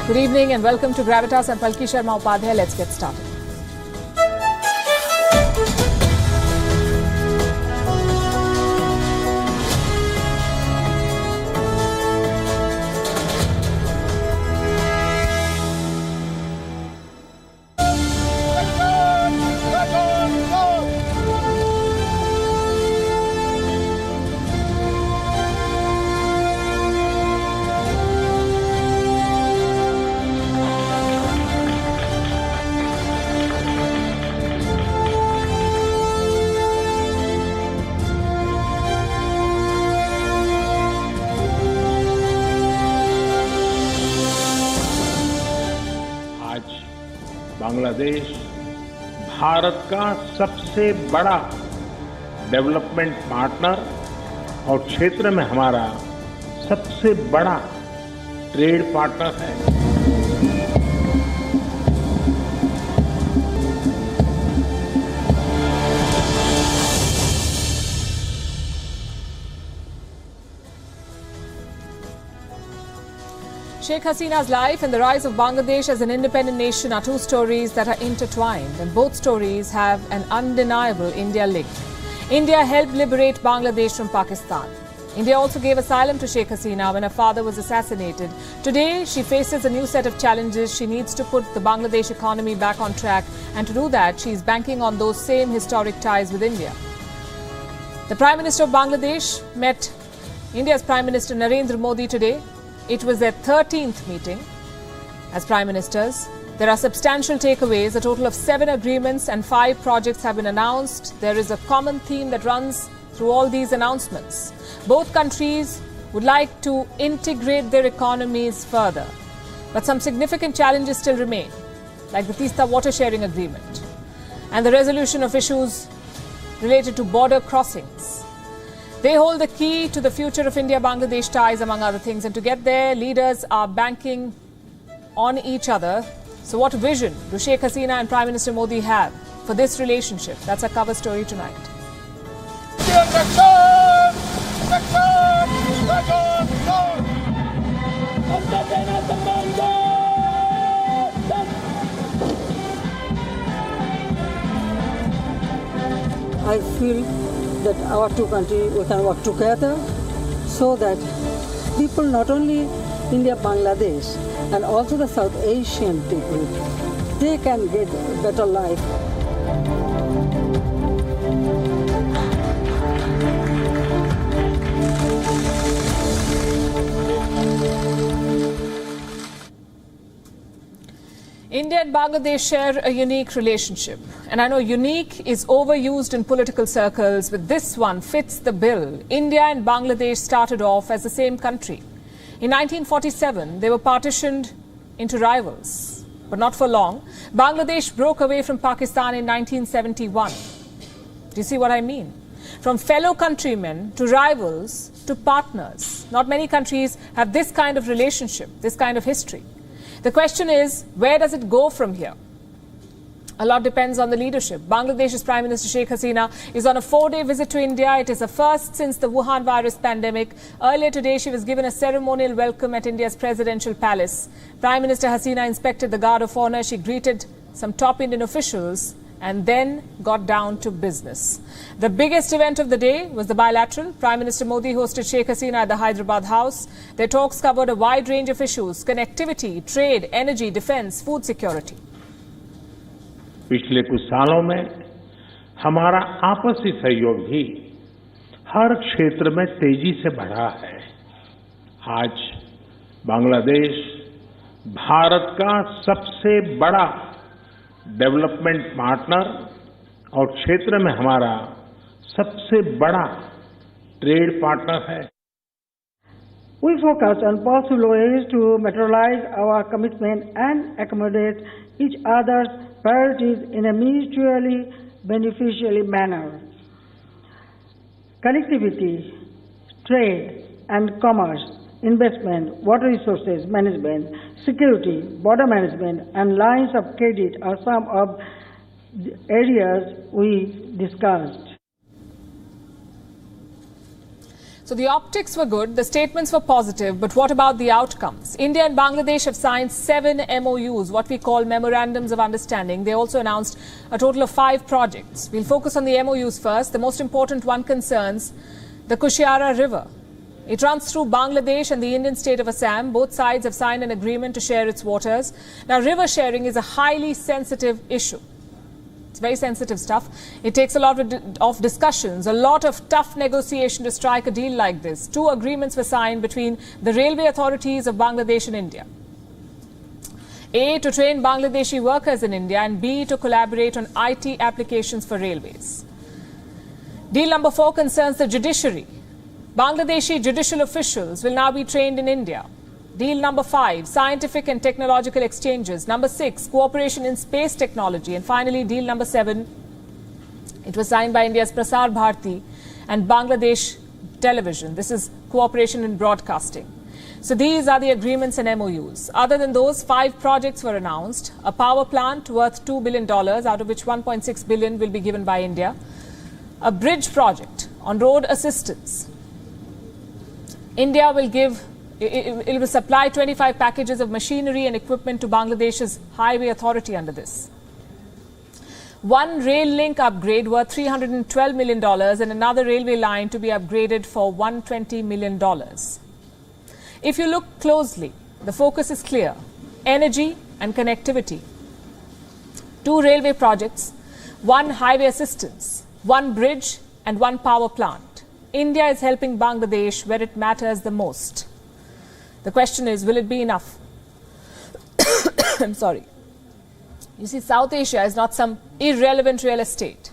Good evening and welcome to Gravitas. I'm Palki, Sharma, Upadhyay. Let's get started. Bangladesh Bharat का सबसे बड़ा development partner और क्षेत्र में हमारा सबसे बड़ा ट्रेड पार्टनर है। Sheikh Hasina's life and the rise of Bangladesh as an independent nation are two stories that are intertwined, and both stories have an undeniable India link. India helped liberate Bangladesh from Pakistan. India also gave asylum to Sheikh Hasina when her father was assassinated. Today, she faces a new set of challenges. She needs to put the Bangladesh economy back on track, and to do that, she is banking on those same historic ties with India. The Prime Minister of Bangladesh met India's Prime Minister Narendra Modi today. It was their 13th meeting as Prime Ministers. There are substantial takeaways. A total of 7 agreements and 5 projects have been announced. There is a common theme that runs through all these announcements. Both countries would like to integrate their economies further. But some significant challenges still remain, like the Teesta water sharing agreement and the resolution of issues related to border crossings. They hold the key to the future of India-Bangladesh ties, among other things. And to get there, leaders are banking on each other. So what vision do Sheikh Hasina and Prime Minister Modi have for this relationship? That's our cover story tonight. I feel that our two countries, we can work together so that people, not only India, Bangladesh, and also the South Asian people, they can get a better life. India and Bangladesh share a unique relationship. And I know unique is overused in political circles, but this one fits the bill. India and Bangladesh started off as the same country. In 1947, they were partitioned into rivals. But not for long. Bangladesh broke away from Pakistan in 1971. Do you see what I mean? From fellow countrymen to rivals to partners. Not many countries have this kind of relationship, this kind of history. The question is, where does it go from here? A lot depends on the leadership. Bangladesh's Prime Minister Sheikh Hasina is on a 4-day visit to India. It is a first since the Wuhan virus pandemic. Earlier today, she was given a ceremonial welcome at India's presidential palace. Prime Minister Hasina inspected the Guard of Honour. She greeted some top Indian officials and then got down to business. The biggest event of the day was the bilateral. Prime Minister Modi hosted Sheikh Hasina at the Hyderabad House. Their talks covered a wide range of issues: connectivity, trade, energy, defence, food security. पिछले कुछ सालों में हमारा आपसी सहयोग भी हर क्षेत्र में तेजी से बढ़ा है। आज बांग्लादेश भारत का सबसे बड़ा डेवलपमेंट पार्टनर और क्षेत्र में हमारा सबसे बड़ा ट्रेड पार्टनर है। We focus on possible ways to materialize our commitment and accommodate each other's priorities in a mutually beneficial manner. Connectivity, trade and commerce, investment, water resources management, security, border management and lines of credit are some of the areas we discussed. So the optics were good, the statements were positive, but what about the outcomes? India and Bangladesh have signed 7 MOUs, what we call Memorandums of Understanding. They also announced a total of 5 projects. We'll focus on the MOUs first. The most important one concerns the Kushiara River. It runs through Bangladesh and the Indian state of Assam. Both sides have signed an agreement to share its waters. Now, river sharing is a highly sensitive issue. It's very sensitive stuff. It takes a lot of discussions, a lot of tough negotiation to strike a deal like this. 2 agreements were signed between the railway authorities of Bangladesh and India. A, to train Bangladeshi workers in India, and B, to collaborate on IT applications for railways. Deal number 4 concerns the judiciary. Bangladeshi judicial officials will now be trained in India. Deal number 5, scientific and technological exchanges. Number 6, cooperation in space technology. And finally, deal number 7, it was signed by India's Prasar Bharati and Bangladesh Television. This is cooperation in broadcasting. So these are the agreements and MOUs. Other than those, 5 projects were announced. A power plant worth $2 billion, out of which $1.6 billion will be given by India. A bridge project on road assistance. India will give... It will supply 25 packages of machinery and equipment to Bangladesh's highway authority under this. 1 rail link upgrade worth $312 million and another railway line to be upgraded for $120 million. If you look closely, the focus is clear. Energy and connectivity. 2 railway projects, 1 highway assistance, 1 bridge and 1 power plant. India is helping Bangladesh where it matters the most. The question is, will it be enough? I'm sorry. You see, South Asia is not some irrelevant real estate.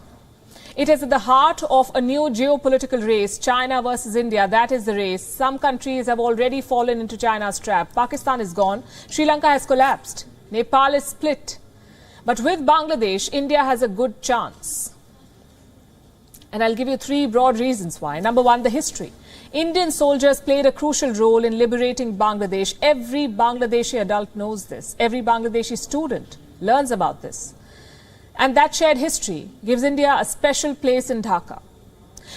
It is at the heart of a new geopolitical race, China versus India. That is the race. Some countries have already fallen into China's trap. Pakistan is gone. Sri Lanka has collapsed. Nepal is split. But with Bangladesh, India has a good chance. And I'll give you 3 broad reasons why. Number 1, the history. Indian soldiers played a crucial role in liberating Bangladesh. Every Bangladeshi adult knows this. Every Bangladeshi student learns about this. And that shared history gives India a special place in Dhaka.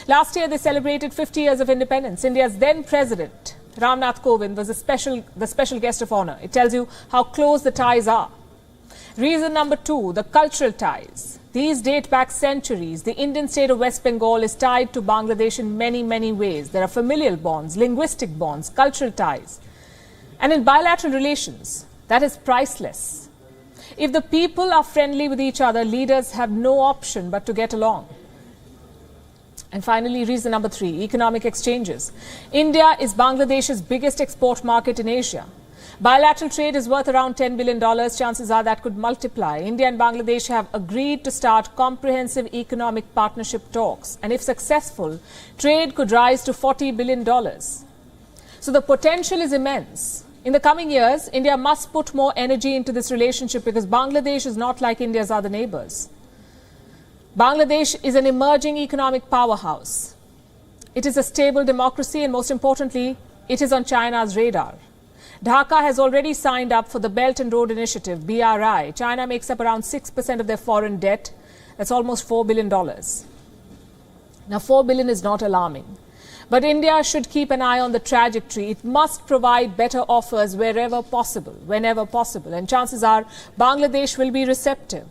Last year, they celebrated 50 years of independence. India's then president, Ram Nath Kovind, was the special guest of honor. It tells you how close the ties are. Reason number 2, the cultural ties. These date back centuries. The Indian state of West Bengal is tied to Bangladesh in many, many ways. There are familial bonds, linguistic bonds, cultural ties. And in bilateral relations, that is priceless. If the people are friendly with each other, leaders have no option but to get along. And finally, reason number 3, economic exchanges. India is Bangladesh's biggest export market in Asia. Bilateral trade is worth around $10 billion. Chances are that could multiply. India and Bangladesh have agreed to start comprehensive economic partnership talks. And if successful, trade could rise to $40 billion. So the potential is immense. In the coming years, India must put more energy into this relationship because Bangladesh is not like India's other neighbors. Bangladesh is an emerging economic powerhouse. It is a stable democracy and, most importantly, it is on China's radar. Dhaka has already signed up for the Belt and Road Initiative, BRI. China makes up around 6% of their foreign debt. That's almost $4 billion. Now, $4 billion is not alarming. But India should keep an eye on the trajectory. It must provide better offers wherever possible, whenever possible. And chances are Bangladesh will be receptive.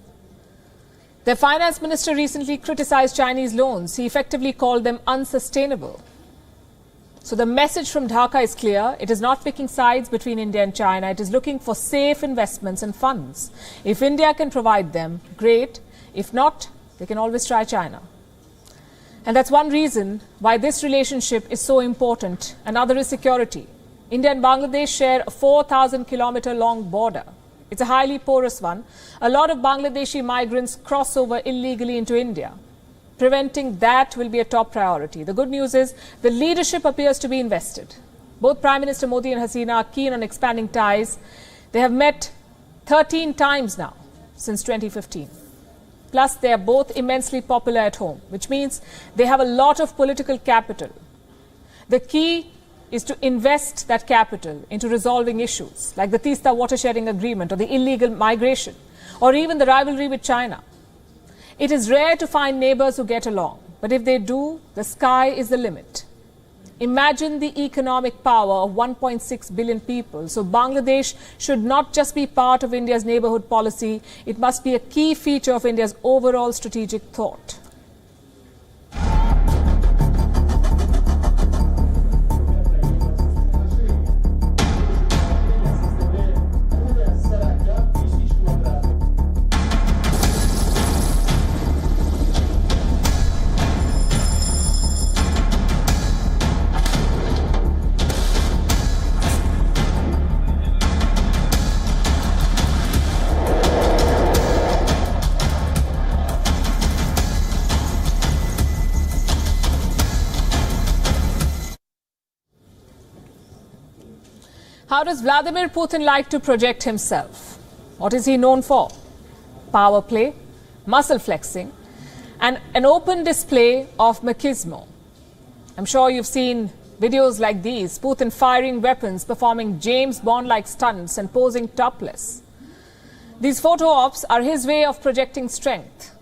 Their finance minister recently criticized Chinese loans. He effectively called them unsustainable. So the message from Dhaka is clear. It is not picking sides between India and China. It is looking for safe investments and funds. If India can provide them, great. If not, they can always try China. And that's one reason why this relationship is so important. Another is security. India and Bangladesh share a 4,000-kilometer long border. It's a highly porous one. A lot of Bangladeshi migrants cross over illegally into India. Preventing that will be a top priority. The good news is the leadership appears to be invested. Both Prime Minister Modi and Hasina are keen on expanding ties. They have met 13 times now since 2015. Plus, they are both immensely popular at home, which means they have a lot of political capital. The key is to invest that capital into resolving issues like the Teesta water sharing agreement or the illegal migration or even the rivalry with China. It is rare to find neighbors who get along, but if they do, the sky is the limit. Imagine the economic power of 1.6 billion people. So Bangladesh should not just be part of India's neighbourhood policy, it must be a key feature of India's overall strategic thought. How does Vladimir Putin like to project himself? What is he known for? Power play, muscle flexing, and an open display of machismo. I'm sure you've seen videos like these, Putin firing weapons, performing James Bond-like stunts and posing topless. These photo ops are his way of projecting strength,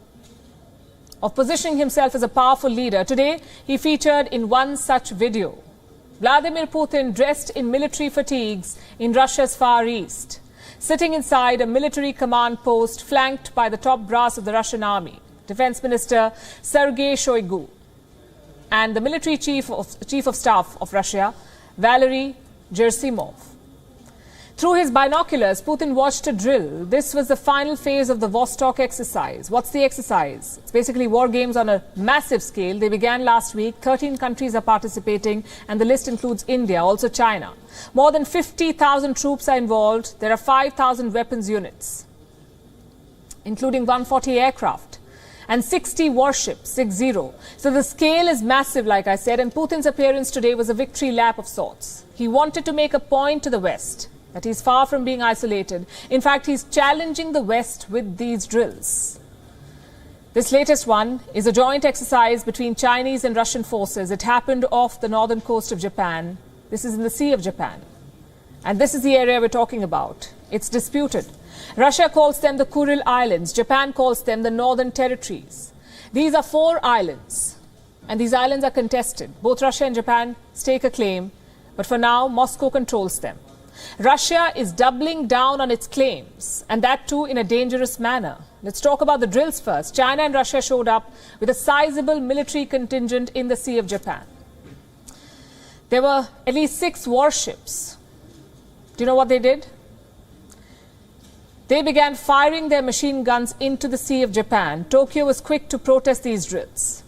of positioning himself as a powerful leader. Today, he featured in one such video. Vladimir Putin dressed in military fatigues in Russia's Far East, sitting inside a military command post flanked by the top brass of the Russian army, Defense Minister Sergei Shoigu, and the military chief of staff of Russia, Valery Gerasimov. Through his binoculars, Putin watched a drill. This was the final phase of the Vostok exercise. What's the exercise? It's basically war games on a massive scale. They began last week. 13 countries are participating, and the list includes India, also China. More than 50,000 troops are involved. There are 5,000 weapons units, including 140 aircraft and 60 warships, 60. So the scale is massive, like I said, and Putin's appearance today was a victory lap of sorts. He wanted to make a point to the West that he's far from being isolated. In fact, he's challenging the West with these drills. This latest one is a joint exercise between Chinese and Russian forces. It happened off the northern coast of Japan. This is in the Sea of Japan. And this is the area we're talking about. It's disputed. Russia calls them the Kuril Islands. Japan calls them the Northern Territories. These are 4 islands, and these islands are contested. Both Russia and Japan stake a claim, but for now, Moscow controls them. Russia is doubling down on its claims, and that too in a dangerous manner. Let's talk about the drills first. China and Russia showed up with a sizable military contingent in the Sea of Japan. There were at least 6 warships. Do you know what they did? They began firing their machine guns into the Sea of Japan. Tokyo was quick to protest these drills.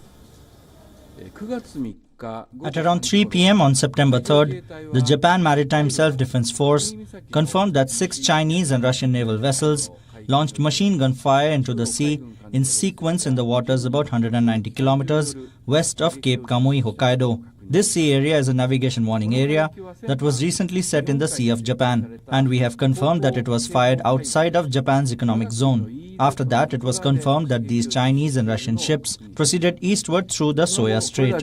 At around 3 p.m. on September 3rd, the Japan Maritime Self-Defense Force confirmed that 6 Chinese and Russian naval vessels launched machine gun fire into the sea in sequence in the waters about 190 kilometers west of Cape Kamui, Hokkaido. This sea area is a navigation warning area that was recently set in the Sea of Japan, and we have confirmed that it was fired outside of Japan's economic zone. After that, it was confirmed that these Chinese and Russian ships proceeded eastward through the Soya Strait.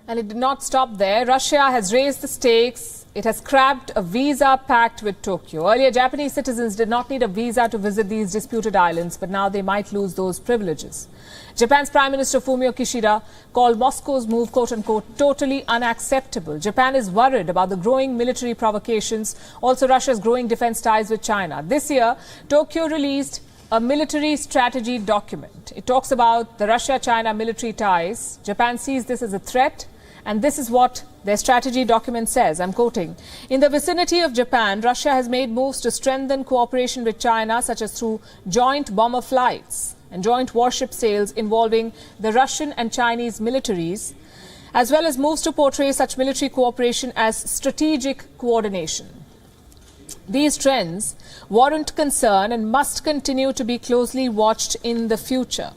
And it did not stop there. Russia has raised the stakes. It has scrapped a visa pact with Tokyo. Earlier, Japanese citizens did not need a visa to visit these disputed islands, but now they might lose those privileges. Japan's Prime Minister Fumio Kishida called Moscow's move, quote-unquote, totally unacceptable. Japan is worried about the growing military provocations, also Russia's growing defense ties with China. This year, Tokyo released a military strategy document. It talks about the Russia-China military ties. Japan sees this as a threat, and this is what their strategy document says. I'm quoting. In the vicinity of Japan, Russia has made moves to strengthen cooperation with China, such as through joint bomber flights and joint warship sales involving the Russian and Chinese militaries, as well as moves to portray such military cooperation as strategic coordination. These trends warrant concern and must continue to be closely watched in the future.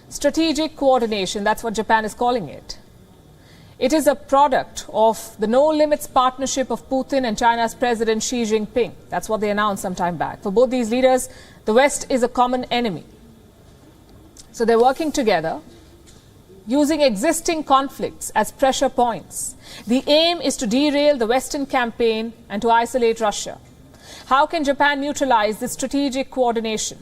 Strategic coordination, that's what Japan is calling it. It is a product of the no-limits partnership of Putin and China's President Xi Jinping. That's what they announced some time back. For both these leaders, the West is a common enemy. So they're working together, using existing conflicts as pressure points. The aim is to derail the Western campaign and to isolate Russia. How can Japan neutralize this strategic coordination?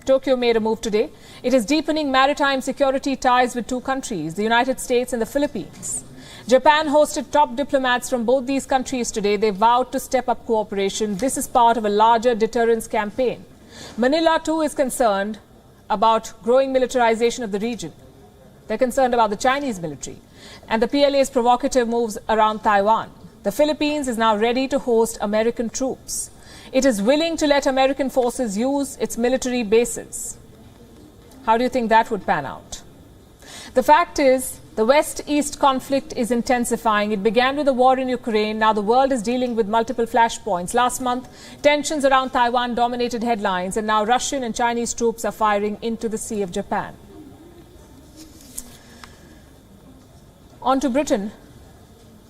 Tokyo made a move today. It is deepening maritime security ties with two countries, the United States and the Philippines. Japan hosted top diplomats from both these countries today. They vowed to step up cooperation. This is part of a larger deterrence campaign. Manila, too, is concerned about growing militarization of the region. They're concerned about the Chinese military and the PLA's provocative moves around Taiwan. The Philippines is now ready to host American troops. It is willing to let American forces use its military bases. How do you think that would pan out? The fact is, the West-East conflict is intensifying. It began with the war in Ukraine. Now the world is dealing with multiple flashpoints. Last month, tensions around Taiwan dominated headlines, and now Russian and Chinese troops are firing into the Sea of Japan. On to Britain.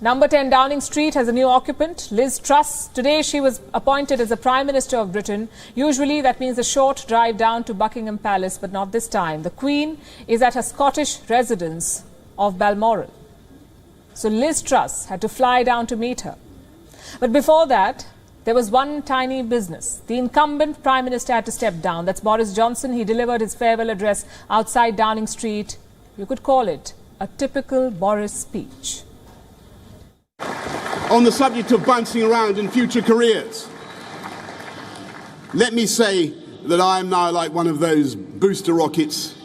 Number 10 Downing Street has a new occupant, Liz Truss. Today she was appointed as the Prime Minister of Britain. Usually that means a short drive down to Buckingham Palace, but not this time. The Queen is at her Scottish residence of Balmoral. So Liz Truss had to fly down to meet her. But before that, there was one tiny business. The incumbent Prime Minister had to step down. That's Boris Johnson. He delivered his farewell address outside Downing Street. You could call it a typical Boris speech. On the subject of bouncing around in future careers, let me say that I am now like one of those booster rockets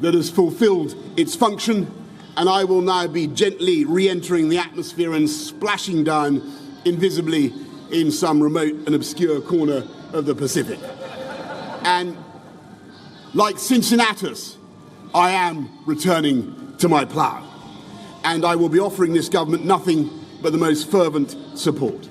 that has fulfilled its function, and I will now be gently re-entering the atmosphere and splashing down invisibly in some remote and obscure corner of the Pacific. And like Cincinnatus, I am returning to my plough, and I will be offering this government nothing but the most fervent support.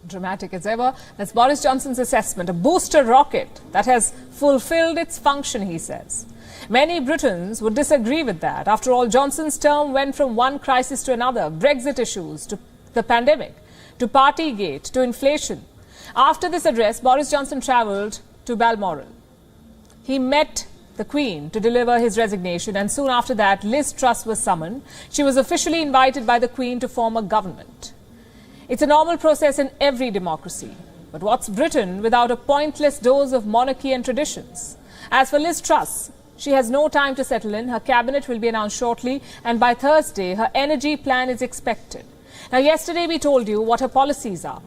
Dramatic as ever. That's Boris Johnson's assessment. A booster rocket that has fulfilled its function, he says. Many Britons would disagree with that. After all, Johnson's term went from one crisis to another. Brexit issues, to the pandemic, to Partygate, to inflation. After this address, Boris Johnson travelled to Balmoral. He met the Queen to deliver his resignation, and soon after that, Liz Truss was summoned. She was officially invited by the Queen to form a government. It's a normal process in every democracy. But what's Britain without a pointless dose of monarchy and traditions? As for Liz Truss, she has no time to settle in. Her cabinet will be announced shortly, and by Thursday, her energy plan is expected. Now, yesterday we told you what her policies are,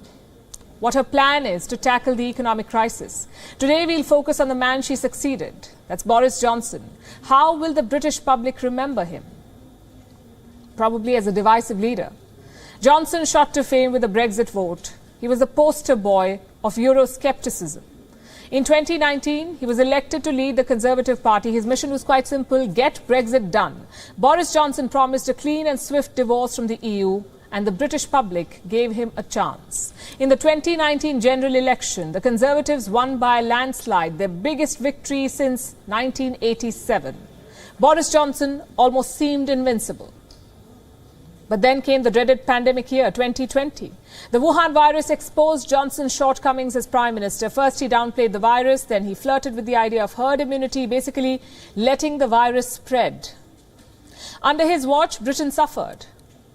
what her plan is to tackle the economic crisis. Today we'll focus on the man she succeeded. That's Boris Johnson. How will the British public remember him? Probably as a divisive leader. Johnson shot to fame with the Brexit vote. He was the poster boy of Euroscepticism. In 2019, he was elected to lead the Conservative Party. His mission was quite simple: get Brexit done. Boris Johnson promised a clean and swift divorce from the EU, and the British public gave him a chance. In the 2019 general election, the Conservatives won by a landslide, their biggest victory since 1987. Boris Johnson almost seemed invincible. But then came the dreaded pandemic year, 2020. The Wuhan virus exposed Johnson's shortcomings as Prime Minister. First, he downplayed the virus, then he flirted with the idea of herd immunity, basically letting the virus spread. Under his watch, Britain suffered.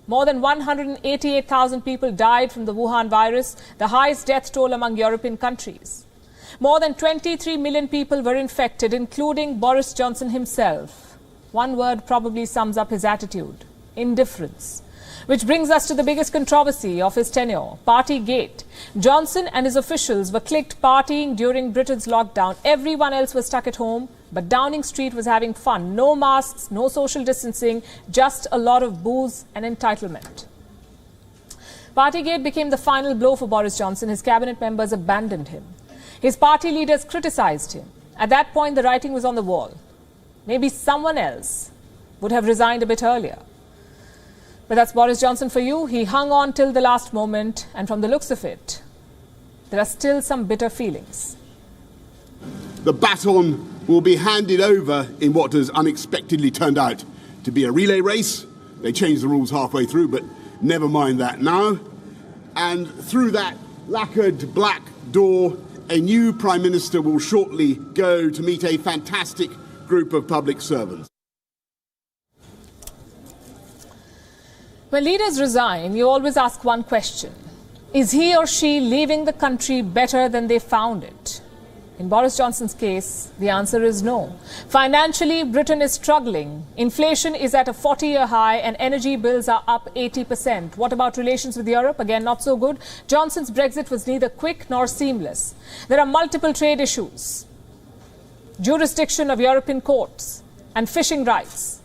More than 188,000 people died from the Wuhan virus, the highest death toll among European countries. More than 23 million people were infected, including Boris Johnson himself. One word probably sums up his attitude: indifference. Which brings us to the biggest controversy of his tenure, Partygate. Johnson and his officials were clicked partying during Britain's lockdown. Everyone else was stuck at home, but Downing Street was having fun. No masks, no social distancing, just a lot of booze and entitlement. Partygate became the final blow for Boris Johnson. His cabinet members abandoned him. His party leaders criticised him. At that point, the writing was on the wall. Maybe someone else would have resigned a bit earlier. But that's Boris Johnson for you. He hung on till the last moment, and from the looks of it, there are still some bitter feelings. The baton will be handed over in what has unexpectedly turned out to be a relay race. They changed the rules halfway through, but never mind that now. And through that lacquered black door, a new Prime Minister will shortly go to meet a fantastic group of public servants. When leaders resign, you always ask one question: Is he or she leaving the country better than they found it? In Boris Johnson's case, the answer is no. Financially, Britain is struggling. Inflation is at a 40-year high and energy bills are up 80%. What about relations with Europe? Again, not so good. Johnson's Brexit was neither quick nor seamless. There are multiple trade issues, jurisdiction of European courts, and fishing rights.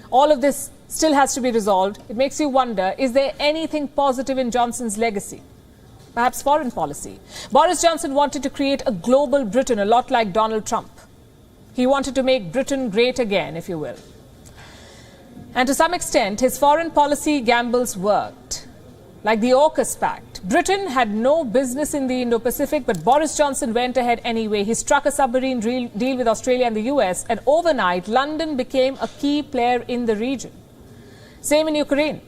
All of this still has to be resolved. It makes you wonder, is there anything positive in Johnson's legacy? Perhaps foreign policy. Boris Johnson wanted to create a global Britain, a lot like Donald Trump. He wanted to make Britain great again, if you will. And to some extent, his foreign policy gambles worked. Like the AUKUS Pact. Britain had no business in the Indo-Pacific, but Boris Johnson went ahead anyway. He struck a submarine deal with Australia and the US, and overnight, London became a key player in the region. Same in Ukraine.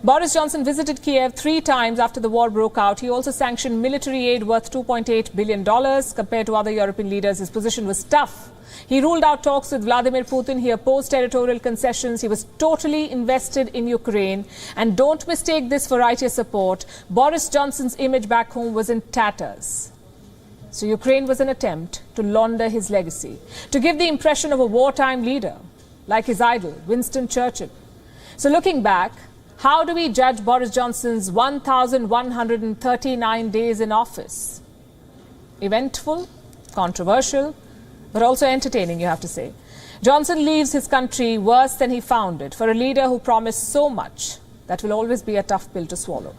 Boris Johnson visited Kiev 3 times after the war broke out. He also sanctioned military aid worth $2.8 billion. Compared to other European leaders, his position was tough. He ruled out talks with Vladimir Putin. He opposed territorial concessions. He was totally invested in Ukraine. And don't mistake this for righteous support. Boris Johnson's image back home was in tatters. So Ukraine was an attempt to launder his legacy, to give the impression of a wartime leader, like his idol, Winston Churchill. So looking back, how do we judge Boris Johnson's 1,139 days in office? Eventful, controversial, but also entertaining, you have to say. Johnson leaves his country worse than he found it for a leader who promised so much. That will always be a tough pill to swallow.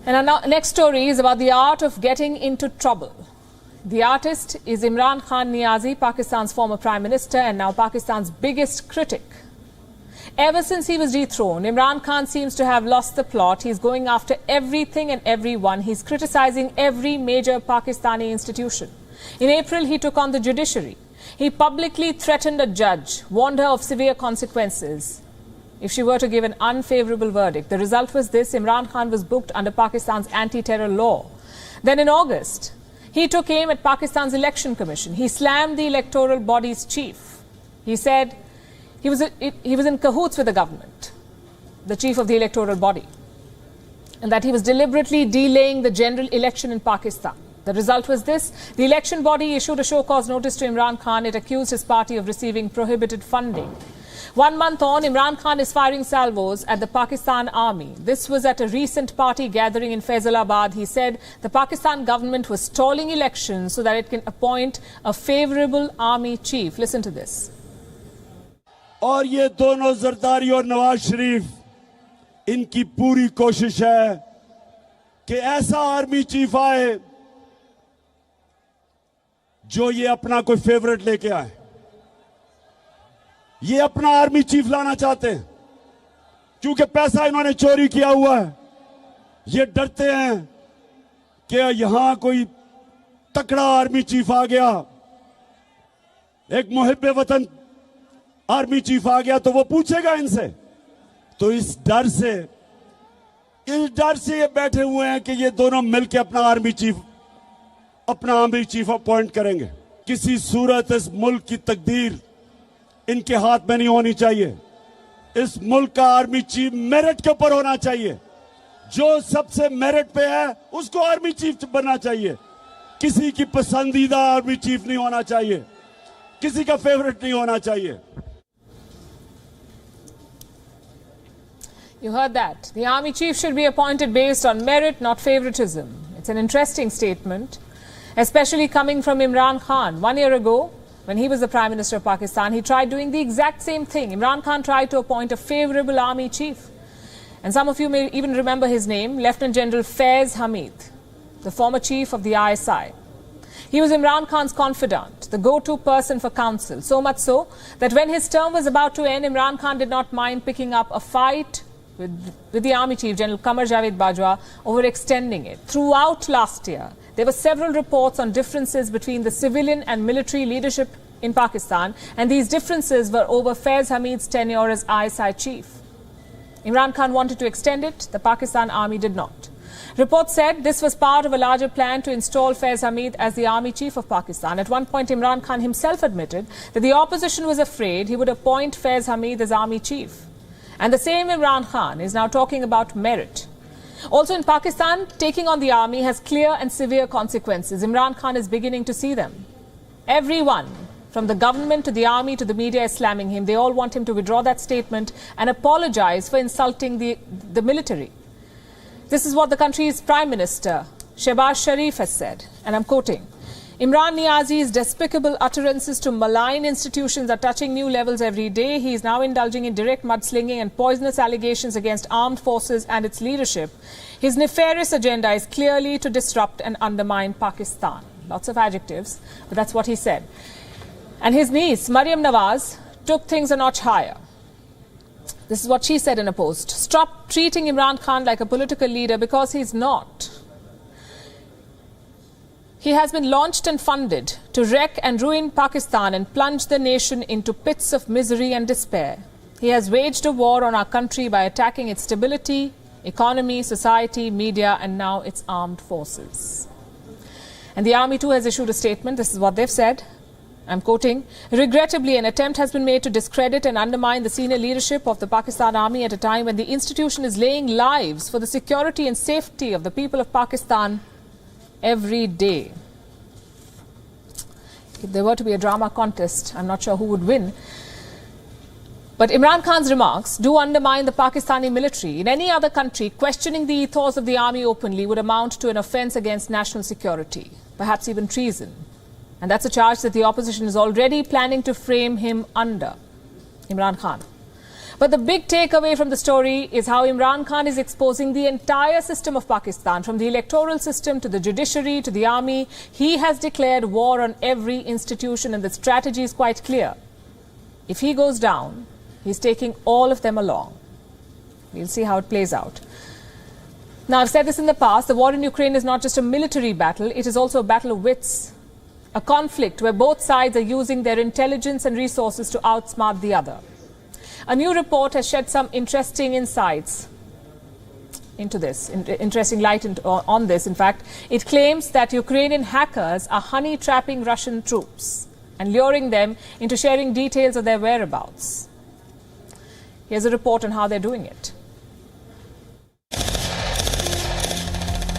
And our next story is about the art of getting into trouble. The artist is Imran Khan Niazi, Pakistan's former Prime Minister and now Pakistan's biggest critic. Ever since he was dethroned, Imran Khan seems to have lost the plot. He's going after everything and everyone. He's criticizing every major Pakistani institution. In April, he took on the judiciary. He publicly threatened a judge, warned her of severe consequences if she were to give an unfavorable verdict. The result was this: Imran Khan was booked under Pakistan's anti-terror law. Then in August, he took aim at Pakistan's election commission. He slammed the electoral body's chief. He said he was in cahoots with the government, the chief of the electoral body, and that he was deliberately delaying the general election in Pakistan. The result was this: the election body issued a show-cause notice to Imran Khan. It accused his party of receiving prohibited funding. 1 month on, Imran Khan is firing salvos at the Pakistan army. This was at a recent party gathering in Faisalabad. He said the Pakistan government was stalling elections so that it can appoint a favorable army chief. Listen to this. और ये दोनों जरदारी और नवाज शरीफ, इनकी पूरी कोशिश है कि ऐसा आर्मी चीफ आए जो ये अपना कोई फेवरेट लेके आए. ये अपना आर्मी चीफ लाना चाहते हैं क्योंकि पैसा इन्होंने चोरी किया हुआ है. ये डरते हैं कि यहां कोई तकड़ा आर्मी चीफ आ गया, एक मुहिब्बे वतन आर्मी चीफ आ गया तो वो पूछेगा इनसे. तो इस डर से ये बैठे हुए हैं कि ये दोनों मिलकर अपना आर्मी चीफ अपॉइंट करेंगे. किसी सूरत इस मुल्क की तकदीर इनके हाथ में नहीं होनी चाहिए. इस मुल्क का आर्मी चीफ मेरिट के ऊपर होना चाहिए. जो सबसे मेरिट पे है उसको आर्मी चीफ बनना चाहिए. किसी की पसंदीदा आर्मी चीफ नहीं होना चाहिए, किसी का फेवरेट नहीं होना चाहिए. You heard that. The army chief should be appointed based on merit, not favoritism. It's an interesting statement, especially coming from Imran Khan. 1 year ago, when he was the Prime Minister of Pakistan, he tried doing the exact same thing. Imran Khan tried to appoint a favorable army chief. And some of you may even remember his name, Lieutenant General Faiz Hamid, the former chief of the ISI. He was Imran Khan's confidant, the go-to person for counsel. So much so that when his term was about to end, Imran Khan did not mind picking up a fight with the army chief, General Qamar Javed Bajwa, overextending it. Throughout last year, there were several reports on differences between the civilian and military leadership in Pakistan, and these differences were over Faiz Hamid's tenure as ISI chief. Imran Khan wanted to extend it, the Pakistan army did not. Reports said this was part of a larger plan to install Faiz Hamid as the army chief of Pakistan. At one point, Imran Khan himself admitted that the opposition was afraid he would appoint Faiz Hamid as army chief. And the same Imran Khan is now talking about merit. Also in Pakistan, taking on the army has clear and severe consequences. Imran Khan is beginning to see them. Everyone, from the government to the army to the media, is slamming him. They all want him to withdraw that statement and apologize for insulting the military. This is what the country's Prime Minister, Shehbaz Sharif, has said, and I'm quoting, Imran Niazi's despicable utterances to malign institutions are touching new levels every day. He is now indulging in direct mudslinging and poisonous allegations against armed forces and its leadership. His nefarious agenda is clearly to disrupt and undermine Pakistan. Lots of adjectives, but that's what he said. And his niece, Maryam Nawaz, took things a notch higher. This is what she said in a post. Stop treating Imran Khan like a political leader, because he's not. He has been launched and funded to wreck and ruin Pakistan and plunge the nation into pits of misery and despair. He has waged a war on our country by attacking its stability, economy, society, media, and now its armed forces. And the army too has issued a statement. This is what they've said. I'm quoting, regrettably, an attempt has been made to discredit and undermine the senior leadership of the Pakistan Army at a time when the institution is laying lives for the security and safety of the people of Pakistan every day. If there were to be a drama contest, I'm not sure who would win. But Imran Khan's remarks do undermine the Pakistani military. In any other country, questioning the ethos of the army openly would amount to an offence against national security, perhaps even treason. And that's a charge that the opposition is already planning to frame him under, Imran Khan. But the big takeaway from the story is how Imran Khan is exposing the entire system of Pakistan, from the electoral system to the judiciary to the army. He has declared war on every institution, and the strategy is quite clear. If he goes down, he's taking all of them along. We'll see how it plays out. Now, I've said this in the past, the war in Ukraine is not just a military battle, it is also a battle of wits. A conflict where both sides are using their intelligence and resources to outsmart the other. A new report has shed some interesting insights into this, interesting light on this. In fact, it claims that Ukrainian hackers are honey-trapping Russian troops and luring them into sharing details of their whereabouts. Here's a report on how they're doing it.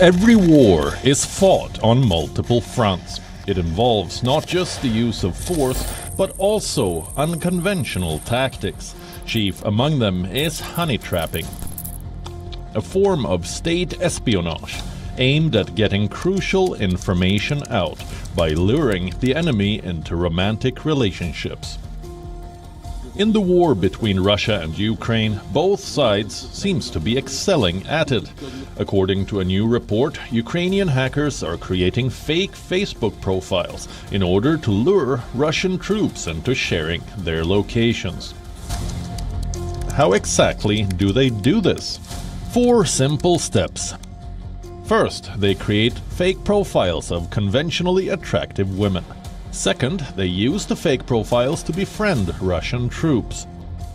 Every war is fought on multiple fronts. It involves not just the use of force, but also unconventional tactics. Chief among them is honey trapping, a form of state espionage aimed at getting crucial information out by luring the enemy into romantic relationships. In the war between Russia and Ukraine, both sides seems to be excelling at it. According to a new report, Ukrainian hackers are creating fake Facebook profiles in order to lure Russian troops into sharing their locations. How exactly do they do this? 4 simple steps. First, they create fake profiles of conventionally attractive women. Second, they use the fake profiles to befriend Russian troops.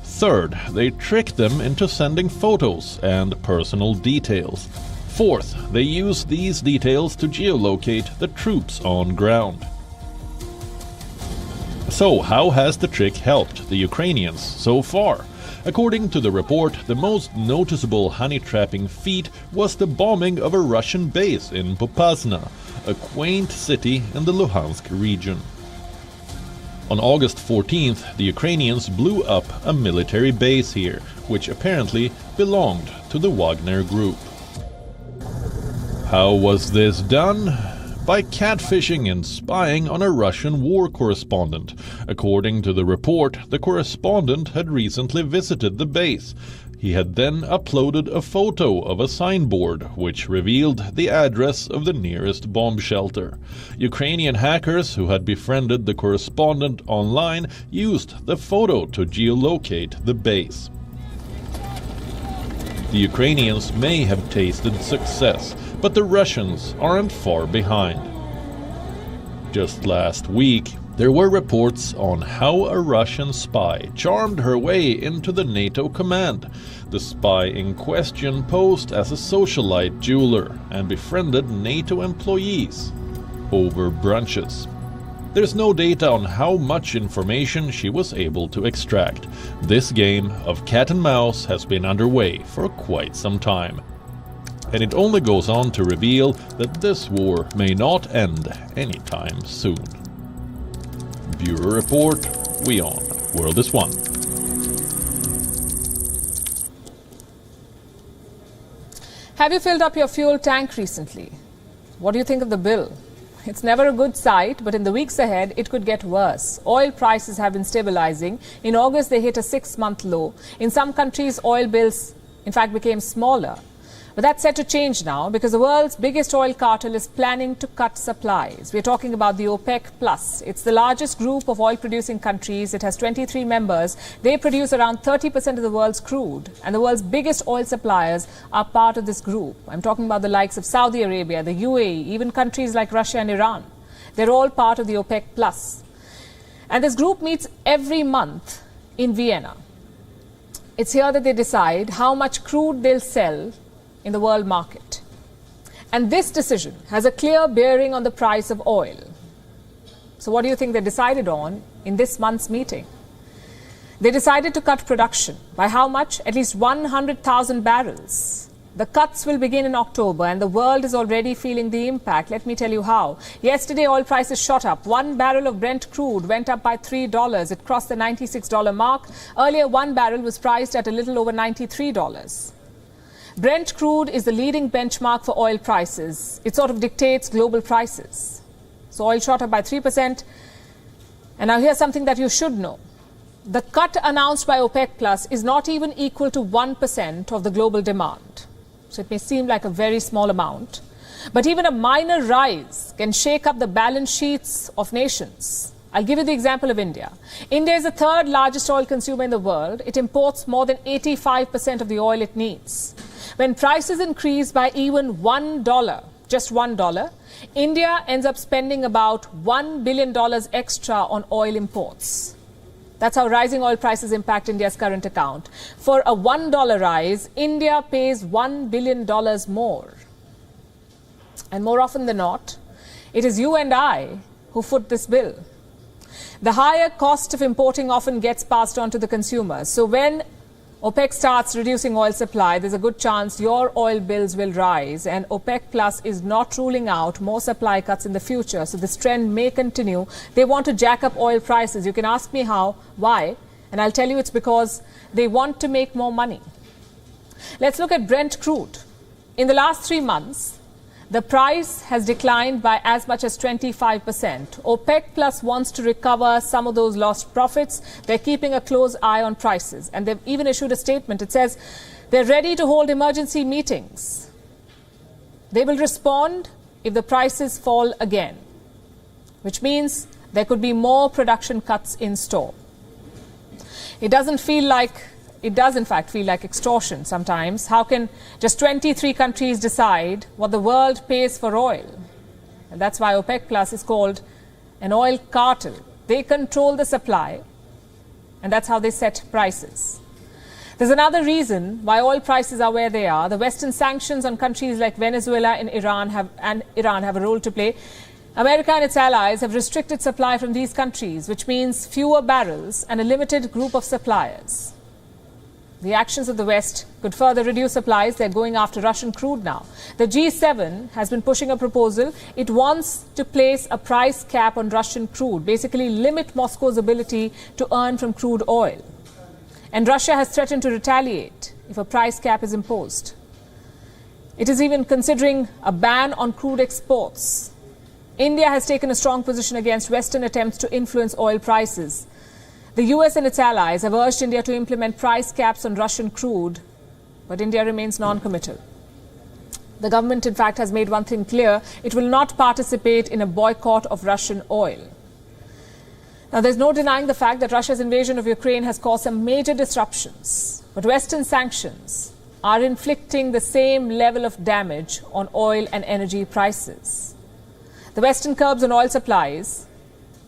Third, they trick them into sending photos and personal details. Fourth, they use these details to geolocate the troops on ground. So, how has the trick helped the Ukrainians so far? According to the report, the most noticeable honey-trapping feat was the bombing of a Russian base in Popasna, a quaint city in the Luhansk region. On August 14th, the Ukrainians blew up a military base here, which apparently belonged to the Wagner Group. How was this done? By catfishing and spying on a Russian war correspondent. According to the report, the correspondent had recently visited the base. He had then uploaded a photo of a signboard which revealed the address of the nearest bomb shelter. Ukrainian hackers who had befriended the correspondent online used the photo to geolocate the base. The Ukrainians may have tasted success, but the Russians aren't far behind. Just last week, there were reports on how a Russian spy charmed her way into the NATO command. The spy in question posed as a socialite jeweler and befriended NATO employees over brunches. There's no data on how much information she was able to extract. This game of cat and mouse has been underway for quite some time. And it only goes on to reveal that this war may not end anytime soon. Bureau Report, WION, World is One. Have you filled up your fuel tank recently? What do you think of the bill? It's never a good sight, but in the weeks ahead, it could get worse. Oil prices have been stabilizing. In August, they hit a 6-month low. In some countries, oil bills, in fact, became smaller. But that's set to change now because the world's biggest oil cartel is planning to cut supplies. We're talking about the OPEC Plus. It's the largest group of oil-producing countries. It has 23 members. They produce around 30% of the world's crude. And the world's biggest oil suppliers are part of this group. I'm talking about the likes of Saudi Arabia, the UAE, even countries like Russia and Iran. They're all part of the OPEC Plus. And this group meets every month in Vienna. It's here that they decide how much crude they'll sell in the world market. And this decision has a clear bearing on the price of oil. So what do you think they decided on in this month's meeting? They decided to cut production. By how much? At least 100,000 barrels. The cuts will begin in October and the world is already feeling the impact. Let me tell you how. Yesterday, oil prices shot up. 1 barrel of Brent crude went up by $3. It crossed the $96 mark. Earlier, 1 barrel was priced at a little over $93. Brent crude is the leading benchmark for oil prices. It sort of dictates global prices. So oil shot up by 3%. And now here's something that you should know. The cut announced by OPEC Plus is not even equal to 1% of the global demand. So it may seem like a very small amount. But even a minor rise can shake up the balance sheets of nations. I'll give you the example of India. India is the third largest oil consumer in the world. It imports more than 85% of the oil it needs. When prices increase by even $1, just $1, India ends up spending about $1 billion extra on oil imports. That's how rising oil prices impact India's current account. For a $1 rise, India pays $1 billion more. And more often than not, it is you and I who foot this bill. The higher cost of importing often gets passed on to the consumers. So when OPEC starts reducing oil supply, there's a good chance your oil bills will rise. And OPEC Plus is not ruling out more supply cuts in the future. So this trend may continue. They want to jack up oil prices. You can ask me how, why, and I'll tell you it's because they want to make more money. Let's look at Brent crude. In the last 3 months, the price has declined by as much as 25%. OPEC Plus wants to recover some of those lost profits. They're keeping a close eye on prices. And they've even issued a statement. It says they're ready to hold emergency meetings. They will respond if the prices fall again, which means there could be more production cuts in store. It does in fact feel like extortion sometimes. How can just 23 countries decide what the world pays for oil? And that's why OPEC Plus is called an oil cartel. They control the supply, and that's how they set prices. There's another reason why oil prices are where they are. The Western sanctions on countries like Venezuela and Iran have a role to play. America and its allies have restricted supply from these countries, which means fewer barrels and a limited group of suppliers. The actions of the West could further reduce supplies. They're going after Russian crude now. The G7 has been pushing a proposal. It wants to place a price cap on Russian crude, basically limit Moscow's ability to earn from crude oil. And Russia has threatened to retaliate if a price cap is imposed. It is even considering a ban on crude exports. India has taken a strong position against Western attempts to influence oil prices. The US and its allies have urged India to implement price caps on Russian crude, but India remains non-committal. The government, in fact, has made one thing clear. It will not participate in a boycott of Russian oil. Now, there's no denying the fact that Russia's invasion of Ukraine has caused some major disruptions, but Western sanctions are inflicting the same level of damage on oil and energy prices. The Western curbs on oil supplies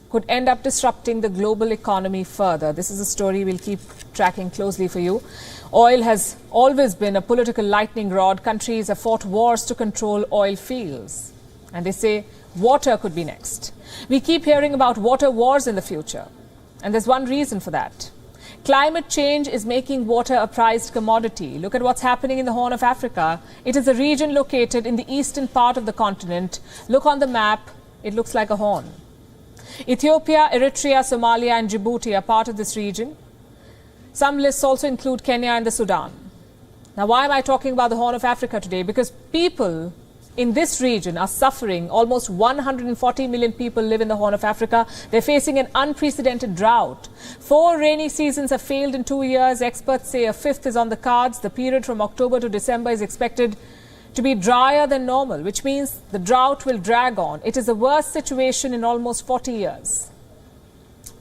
could end up disrupting the global economy further. This is a story we'll keep tracking closely for you. Oil has always been a political lightning rod. Countries have fought wars to control oil fields. And they say water could be next. We keep hearing about water wars in the future. And there's one reason for that. Climate change is making water a prized commodity. Look at what's happening in the Horn of Africa. It is a region located in the eastern part of the continent. Look on the map, it looks like a horn. Ethiopia, Eritrea, Somalia and Djibouti are part of this region. Some lists also include Kenya and the Sudan. Now, why am I talking about the Horn of Africa today? Because people in this region are suffering. Almost 140 million people live in the Horn of Africa. They're facing an unprecedented drought. 4 rainy seasons have failed in 2 years. Experts say a 5th is on the cards. The period from October to December is expected to be drier than normal, which means the drought will drag on. It is the worst situation in almost 40 years.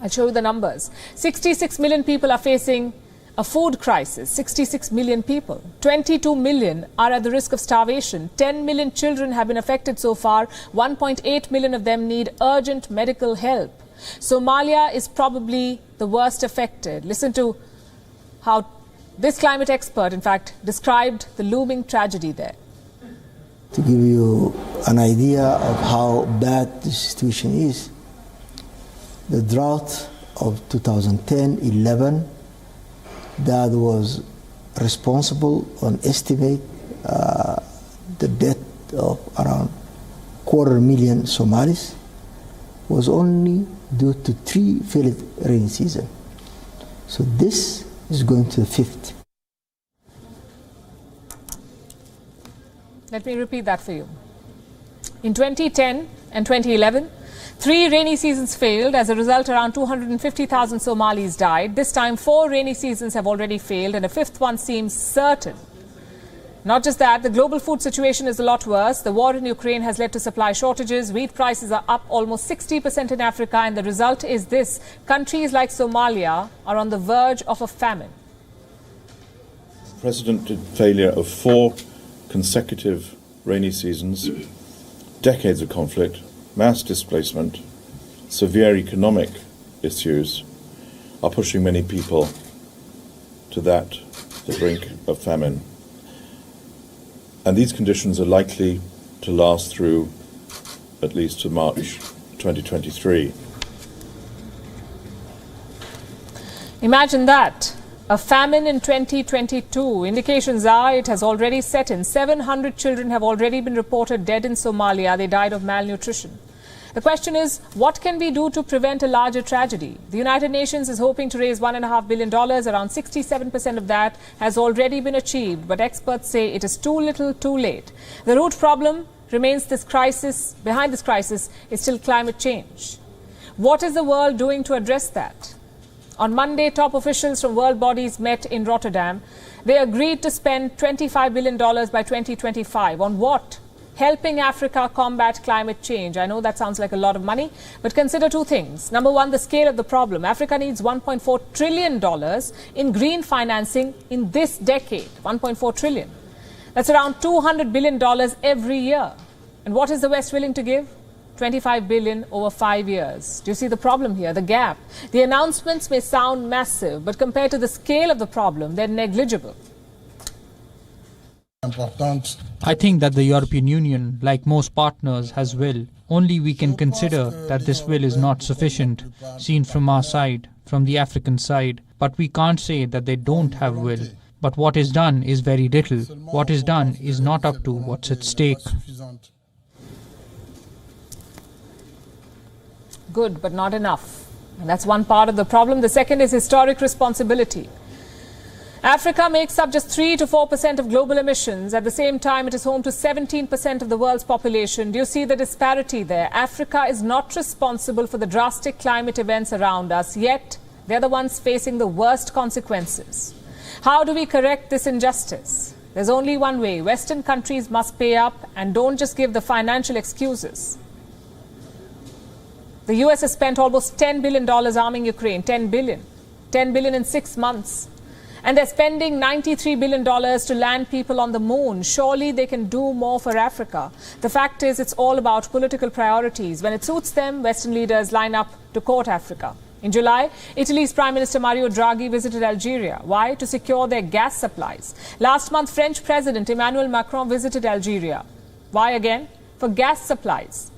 I'll show you the numbers. 66 million people are facing a food crisis. 66 million people. 22 million are at the risk of starvation. 10 million children have been affected so far. 1.8 million of them need urgent medical help. Somalia is probably the worst affected. Listen to how this climate expert, in fact, described the looming tragedy there. To give you an idea of how bad the situation is, the drought of 2010-11 that was responsible on estimate the death of around 250,000 Somalis was only due to 3 failed rainy seasons. So this is going to the 5th. Let me repeat that for you. In 2010 and 2011, 3 rainy seasons failed. As a result, around 250,000 Somalis died. This time, 4 rainy seasons have already failed, and a 5th one seems certain. Not just that, the global food situation is a lot worse. The war in Ukraine has led to supply shortages. Wheat prices are up almost 60% in Africa, and the result is this. Countries like Somalia are on the verge of a famine. Unprecedented failure of 4 consecutive rainy seasons, decades of conflict, mass displacement, severe economic issues are pushing many people to the brink of famine. And these conditions are likely to last through at least to March 2023. Imagine that. A famine in 2022. Indications are it has already set in. 700 children have already been reported dead in Somalia. They died of malnutrition. The question is, what can we do to prevent a larger tragedy? The United Nations is hoping to raise $1.5 billion. Around 67% of that has already been achieved, but experts say it is too little, too late. The root problem remains this crisis. Behind this crisis is still climate change. What is the world doing to address that? On Monday, top officials from world bodies met in Rotterdam. They agreed to spend $25 billion by 2025. On what? Helping Africa combat climate change. I know that sounds like a lot of money, but consider 2 things. Number one, the scale of the problem. Africa needs $1.4 trillion in green financing in this decade. $1.4 trillion. That's around $200 billion every year. And what is the West willing to give? $25 billion over 5 years. Do you see the problem here, the gap? The announcements may sound massive, but compared to the scale of the problem, they're negligible. I think that the European Union, like most partners, has will. Only we can consider that this will is not sufficient, seen from our side, from the African side. But we can't say that they don't have will. But what is done is very little. What is done is not up to what's at stake. Good, but not enough. And that's one part of the problem. The second is historic responsibility. Africa makes up just 3 to 4% of global emissions. At the same time, it is home to 17% of the world's population. Do you see the disparity there? Africa is not responsible for the drastic climate events around us, yet they're the ones facing the worst consequences. How do we correct this injustice? There's only one way. Western countries must pay up and don't just give the financial excuses. The US has spent almost $10 billion arming Ukraine. $10 billion. $10 billion in 6 months. And they're spending $93 billion to land people on the moon. Surely they can do more for Africa. The fact is, it's all about political priorities. When it suits them, Western leaders line up to court Africa. In July, Italy's Prime Minister Mario Draghi visited Algeria. Why? To secure their gas supplies. Last month, French President Emmanuel Macron visited Algeria. Why again? For gas supplies.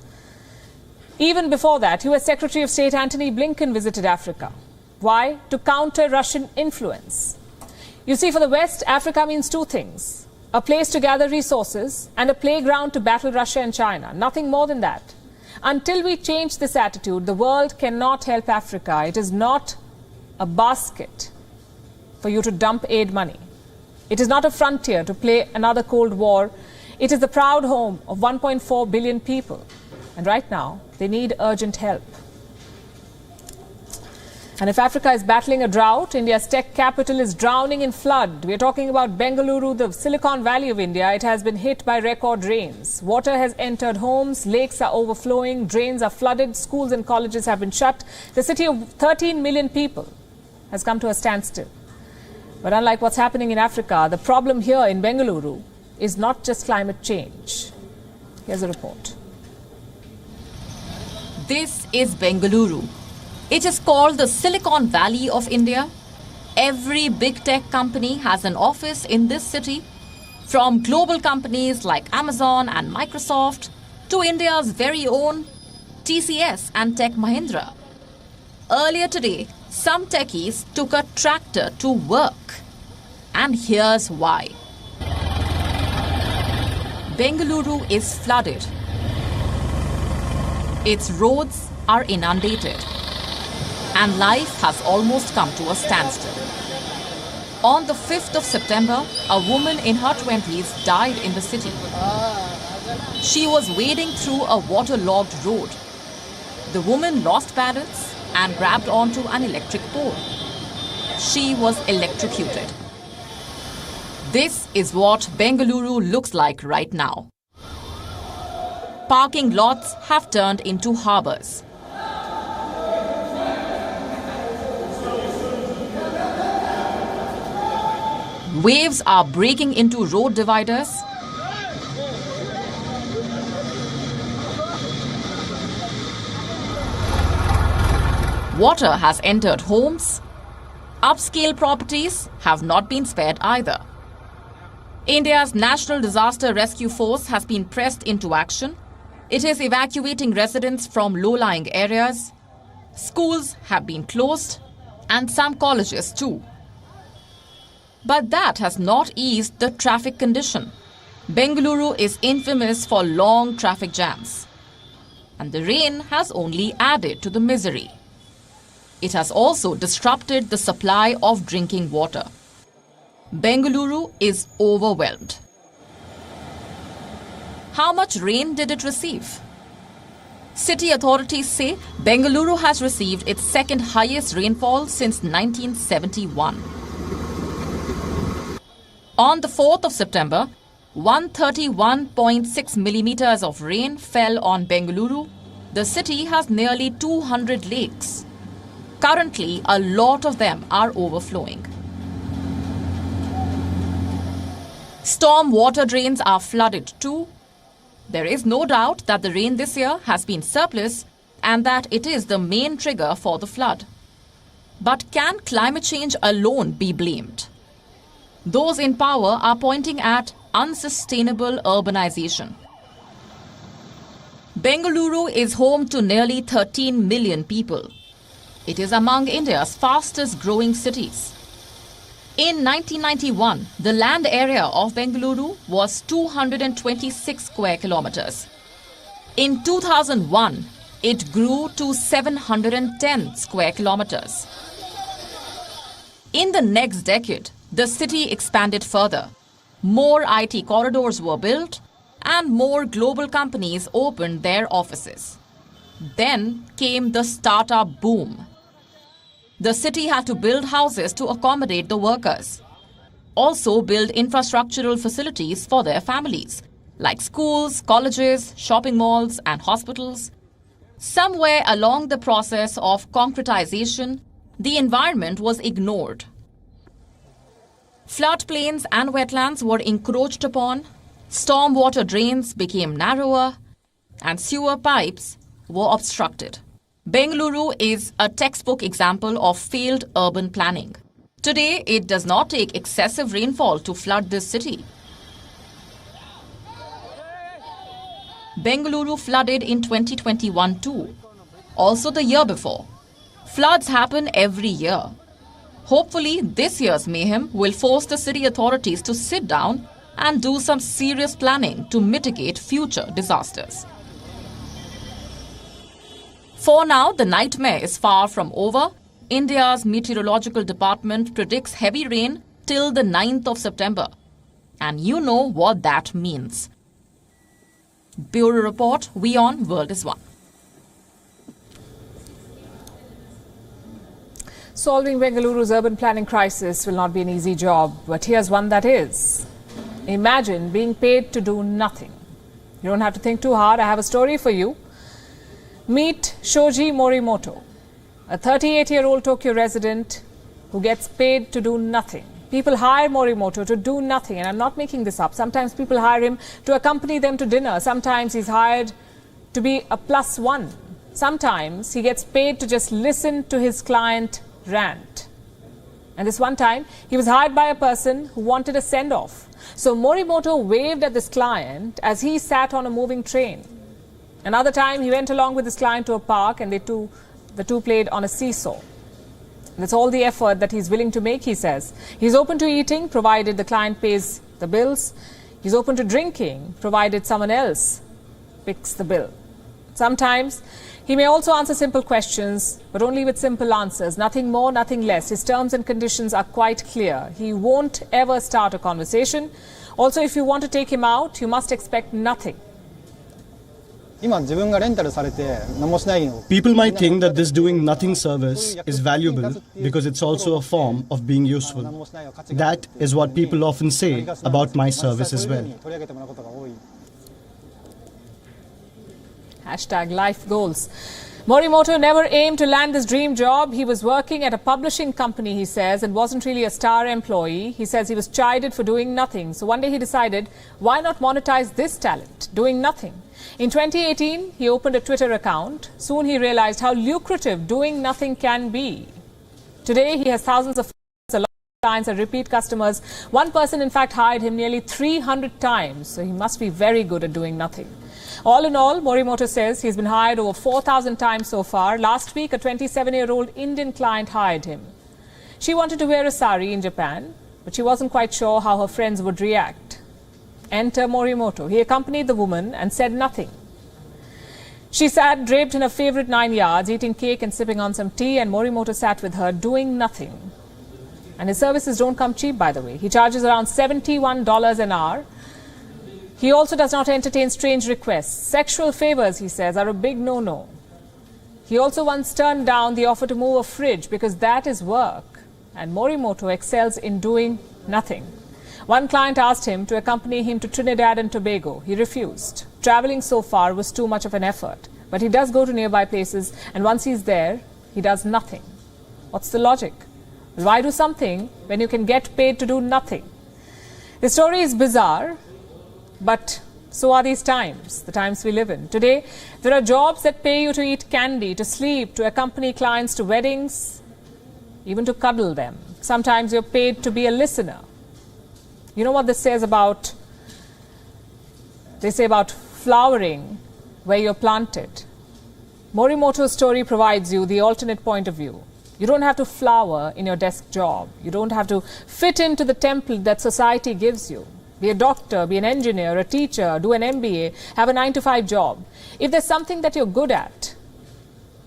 Even before that, US Secretary of State Antony Blinken visited Africa. Why? To counter Russian influence. You see, for the West, Africa means two things: a place to gather resources and a playground to battle Russia and China. Nothing more than that. Until we change this attitude, the world cannot help Africa. It is not a basket for you to dump aid money. It is not a frontier to play another Cold War. It is the proud home of 1.4 billion people. And right now, they need urgent help. And if Africa is battling a drought, India's tech capital is drowning in flood. We are talking about Bengaluru, the Silicon Valley of India. It has been hit by record rains. Water has entered homes, lakes are overflowing, drains are flooded, schools and colleges have been shut. The city of 13 million people has come to a standstill. But unlike what's happening in Africa, the problem here in Bengaluru is not just climate change. Here's a report. This is Bengaluru. It is called the Silicon Valley of India. Every big tech company has an office in this city, from global companies like Amazon and Microsoft to India's very own TCS and Tech Mahindra. Earlier today, some techies took a tractor to work. And here's why. Bengaluru is flooded. Its roads are inundated. And life has almost come to a standstill. On the 5th of September, a woman in her 20s died in the city. She was wading through a waterlogged road. The woman lost balance and grabbed onto an electric pole. She was electrocuted. This is what Bengaluru looks like right now. Parking lots have turned into harbours. Waves are breaking into road dividers. Water has entered homes. Upscale properties have not been spared either. India's National Disaster Rescue Force has been pressed into action. It is evacuating residents from low-lying areas. Schools have been closed, and some colleges too. But that has not eased the traffic condition. Bengaluru is infamous for long traffic jams. And the rain has only added to the misery. It has also disrupted the supply of drinking water. Bengaluru is overwhelmed. How much rain did it receive? City authorities say Bengaluru has received its second highest rainfall since 1971. On the 4th of September, 131.6 millimeters of rain fell on Bengaluru. The city has nearly 200 lakes. Currently, a lot of them are overflowing. Storm water drains are flooded too. There is no doubt that the rain this year has been surplus and that it is the main trigger for the flood. But can climate change alone be blamed? Those in power are pointing at unsustainable urbanization. Bengaluru is home to nearly 13 million people. It is among India's fastest growing cities. In 1991, the land area of Bengaluru was 226 square kilometers. In 2001, it grew to 710 square kilometers. In the next decade, the city expanded further. More IT corridors were built and more global companies opened their offices. Then came the startup boom. The city had to build houses to accommodate the workers. Also build infrastructural facilities for their families, like schools, colleges, shopping malls and hospitals. Somewhere along the process of concretization, the environment was ignored. Floodplains and wetlands were encroached upon, stormwater drains became narrower, and sewer pipes were obstructed. Bengaluru is a textbook example of failed urban planning. Today, it does not take excessive rainfall to flood this city. Bengaluru flooded in 2021 too, also the year before. Floods happen every year. Hopefully, this year's mayhem will force the city authorities to sit down and do some serious planning to mitigate future disasters. For now, the nightmare is far from over. India's meteorological department predicts heavy rain till the 9th of September. And you know what that means. Bureau Report, WION World is One. Solving Bengaluru's urban planning crisis will not be an easy job, but here's one that is. Imagine being paid to do nothing. You don't have to think too hard. I have a story for you. Meet Shoji Morimoto, a 38-year-old Tokyo resident who gets paid to do nothing. People hire Morimoto to do nothing, and I'm not making this up. Sometimes people hire him to accompany them to dinner. Sometimes he's hired to be a +1. Sometimes he gets paid to just listen to his client rant. And this one time, he was hired by a person who wanted a send-off. So Morimoto waved at this client as he sat on a moving train. Another time, he went along with his client to a park and the two played on a seesaw. That's all the effort that he's willing to make, he says. He's open to eating, provided the client pays the bills. He's open to drinking, provided someone else picks the bill. Sometimes, he may also answer simple questions, but only with simple answers. Nothing more, nothing less. His terms and conditions are quite clear. He won't ever start a conversation. Also, if you want to take him out, you must expect nothing. People might think that this doing nothing service is valuable because it's also a form of being useful. That is what people often say about my service as well. #life goals. Morimoto never aimed to land this dream job. He was working at a publishing company, he says, and wasn't really a star employee. He says he was chided for doing nothing. So one day he decided, why not monetize this talent, doing nothing? In 2018, he opened a Twitter account. Soon he realized how lucrative doing nothing can be. Today, he has thousands of followers, a lot of clients and repeat customers. One person, in fact, hired him nearly 300 times. So he must be very good at doing nothing. All in all, Morimoto says he's been hired over 4,000 times so far. Last week, a 27-year-old Indian client hired him. She wanted to wear a sari in Japan, but she wasn't quite sure how her friends would react. Enter Morimoto. He accompanied the woman and said nothing. She sat draped in her favorite 9 yards, eating cake and sipping on some tea, and Morimoto sat with her doing nothing. And his services don't come cheap, by the way. He charges around $71 an hour. He also does not entertain strange requests. Sexual favors, he says, are a big no-no. He also once turned down the offer to move a fridge because that is work. And Morimoto excels in doing nothing. One client asked him to accompany him to Trinidad and Tobago. He refused. Traveling so far was too much of an effort. But he does go to nearby places, and once he's there, he does nothing. What's the logic? Why do something when you can get paid to do nothing? The story is bizarre. But so are these times, the times we live in. Today, there are jobs that pay you to eat candy, to sleep, to accompany clients to weddings, even to cuddle them. Sometimes you're paid to be a listener. You know what this says about, they say about flowering where you're planted. Morimoto's story provides you the alternate point of view. You don't have to flower in your desk job. You don't have to fit into the template that society gives you. Be a doctor, be an engineer, a teacher, do an MBA, have a 9-to-5 job. If there's something that you're good at,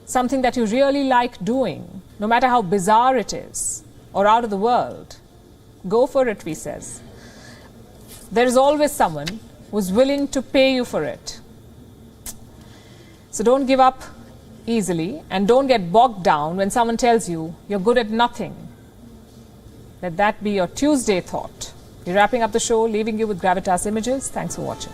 something that you really like doing, no matter how bizarre it is or out of the world, go for it, he says. There is always someone who's willing to pay you for it. So don't give up easily and don't get bogged down when someone tells you you're good at nothing. Let that be your Tuesday thought. We're wrapping up the show, leaving you with Gravitas images. Thanks for watching.